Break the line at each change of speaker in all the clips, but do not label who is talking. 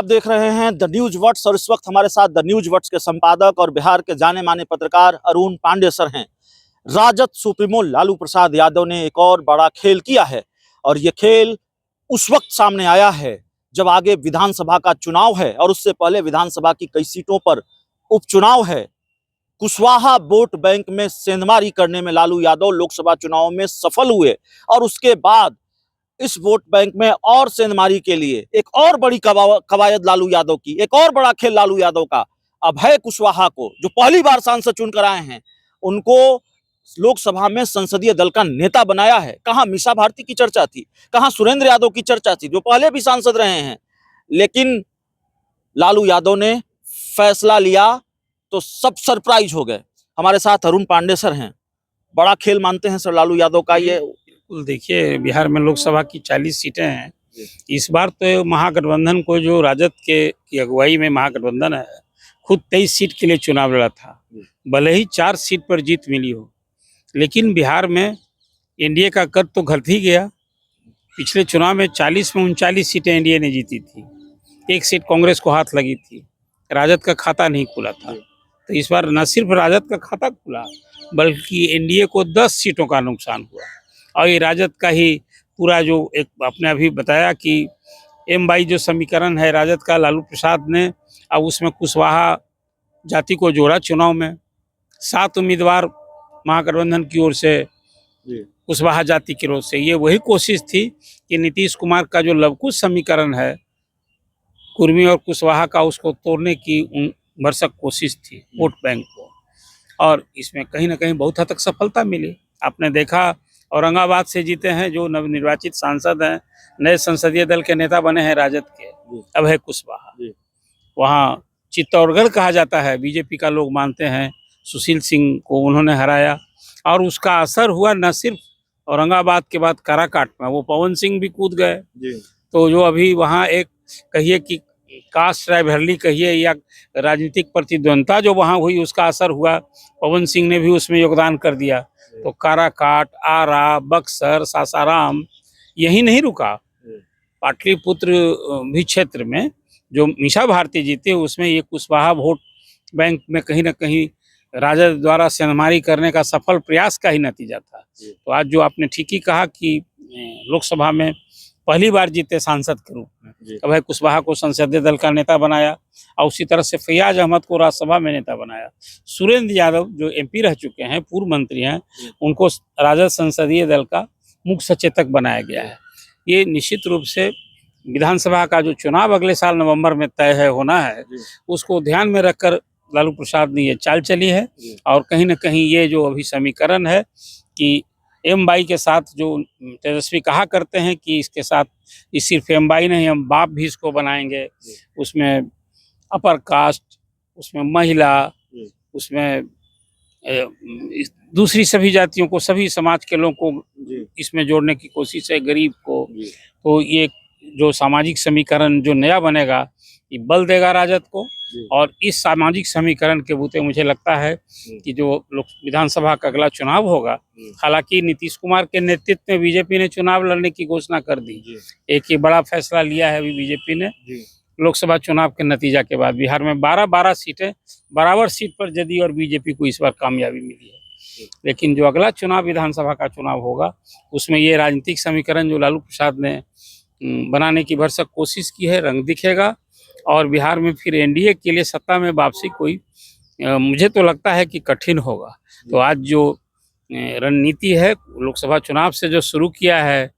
आप देख रहे हैं द न्यूज वर्ड्स और इस वक्त हमारे साथ द न्यूज वर्ड्स के संपादक और बिहार के जाने माने पत्रकार अरुण पांडे सर हैं। राजद सुप्रीमो लालू प्रसाद यादव ने एक और बड़ा खेल किया है और ये खेल उस वक्त सामने आया है जब आगे विधानसभा का चुनाव है और उससे पहले विधानसभा की कई सीटों पर उपचुनाव है। कुशवाहा वोट बैंक में सेंधमारी करने में लालू यादव लोकसभा चुनाव में सफल हुए और उसके बाद इस वोट बैंक में और सेंधमारी के लिए एक और बड़ी कवायद लालू यादव की, एक और बड़ा खेल लालू यादव का। अभय कुशवाहा को जो पहली बार सांसद चुन कर आए हैं, उनको लोकसभा में संसदीय दल का नेता बनाया है। कहां मीसा भारती की चर्चा थी, कहां सुरेंद्र यादव की चर्चा थी जो पहले भी सांसद रहे हैं, लेकिन लालू यादव ने फैसला लिया तो सब सरप्राइज हो गए। हमारे साथ अरुण पांडे सर हैं। बड़ा खेल मानते हैं सर लालू यादव का ये?
देखिए, बिहार में लोकसभा की 40 सीटें हैं। इस बार तो महागठबंधन को, जो राजद की अगुवाई में महागठबंधन है, खुद 23 सीट के लिए चुनाव लड़ा था। भले ही 4 सीट पर जीत मिली हो, लेकिन बिहार में एनडीए का कद तो घट ही गया। पिछले चुनाव में 40 में 39 सीटें एनडीए ने जीती थी, 1 सीट कांग्रेस को हाथ लगी थी, राजद का खाता नहीं खुला था। तो इस बार न सिर्फ राजद का खाता खुला, बल्कि एनडीए को 10 सीटों का नुकसान हुआ। और ये राजद का ही पूरा, जो एक आपने अभी बताया कि M22 जो समीकरण है राजद का, लालू प्रसाद ने अब उसमें कुशवाहा जाति को जोड़ा। चुनाव में 7 उम्मीदवार महागठबंधन की ओर से कुशवाहा जाति की ओर से। ये वही कोशिश थी कि नीतीश कुमार का जो लवकुश समीकरण है कुर्मी और कुशवाहा का, उसको तोड़ने की भरसक कोशिश थी वोट बैंक को, और इसमें कहीं ना कहीं बहुत हद तक सफलता मिली। आपने देखा, औरंगाबाद से जीते हैं जो नवनिर्वाचित सांसद हैं, नए संसदीय दल के नेता बने हैं राजद के, अभय कुशवाहा। वहाँ चित्तौड़गढ़ कहा जाता है, बीजेपी का लोग मानते हैं, सुशील सिंह को उन्होंने हराया और उसका असर हुआ न सिर्फ औरंगाबाद के बाद काराकाट में, वो पवन सिंह भी कूद गए। तो जो अभी वहाँ एक कहिए कि कास्ट राइवलरी कहिए या राजनीतिक प्रतिद्वंदता जो वहाँ हुई, उसका असर हुआ। पवन सिंह ने भी उसमें योगदान कर दिया। तो काराकाट, आरा, बक्सर, सासाराम, यही नहीं रुका, पाटलिपुत्र भी क्षेत्र में जो मीसा भारती जीते, उसमें ये कुशवाहा वोट बैंक में कहीं ना कहीं राजद द्वारा सेंधमारी करने का सफल प्रयास का ही नतीजा था। तो आज जो आपने ठीक ही कहा कि लोकसभा में पहली बार जीते सांसद के रूप में अभय कुशवाहा को संसदीय दल का नेता बनाया, और उसी तरह से फैयाज अहमद को राज्यसभा में नेता बनाया। सुरेंद्र यादव जो MP रह चुके हैं, पूर्व मंत्री हैं, उनको राजद संसदीय दल का मुख्य सचेतक बनाया गया है। ये निश्चित रूप से विधानसभा का जो चुनाव अगले साल नवंबर में तय है होना है, उसको ध्यान में रखकर लालू प्रसाद ने ये चाल चली है। और कहीं ना कहीं ये जो अभी समीकरण है कि M22 के साथ, जो तेजस्वी कहा करते हैं कि इसके साथ ये सिर्फ M22 नहीं, हम बाप भी इसको बनाएंगे, उसमें अपर कास्ट, उसमें महिला, उसमें दूसरी सभी जातियों को, सभी समाज के लोगों को इसमें जोड़ने की कोशिश है, गरीब को। तो ये जो सामाजिक समीकरण जो नया बनेगा, ये बल देगा राजद को। और इस सामाजिक समीकरण के बूते मुझे लगता है कि जो विधानसभा का अगला चुनाव होगा, हालांकि नीतीश कुमार के नेतृत्व में बीजेपी ने चुनाव लड़ने की घोषणा कर दी। एक ही बड़ा फैसला लिया है अभी बीजेपी ने लोकसभा चुनाव के नतीजा के बाद। बिहार में 12-12 सीटें बराबर सीट पर जदयू और बीजेपी को इस बार कामयाबी मिली है। लेकिन जो अगला चुनाव विधानसभा का चुनाव होगा, उसमें ये राजनीतिक समीकरण जो लालू प्रसाद ने बनाने की भरसक कोशिश की है, रंग दिखेगा। और बिहार में फिर एनडीए के लिए सत्ता में वापसी कोई, मुझे तो लगता है कि कठिन होगा। तो आज जो रणनीति है लोकसभा चुनाव से जो शुरू किया है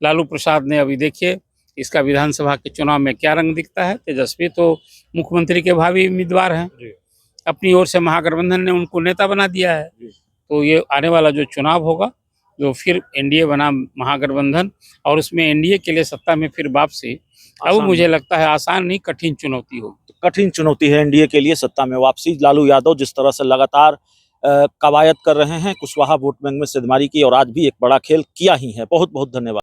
लालू प्रसाद ने, अभी देखिए इसका विधानसभा के चुनाव में क्या रंग दिखता है। तेजस्वी तो मुख्यमंत्री के भावी उम्मीदवार हैं, अपनी ओर से महागठबंधन ने उनको नेता बना दिया है। तो ये आने वाला जो चुनाव होगा, जो फिर एनडीए बना महागठबंधन, और उसमें एनडीए के लिए सत्ता में फिर वापसी, अब मुझे लगता है आसान नहीं, कठिन चुनौती होगी।
कठिन चुनौती है एनडीए के लिए सत्ता में वापसी। लालू यादव जिस तरह से लगातार कवायद कर रहे हैं कुशवाहा वोट बैंक में सेंधमारी की, और आज भी एक बड़ा खेल किया ही है। बहुत बहुत धन्यवाद।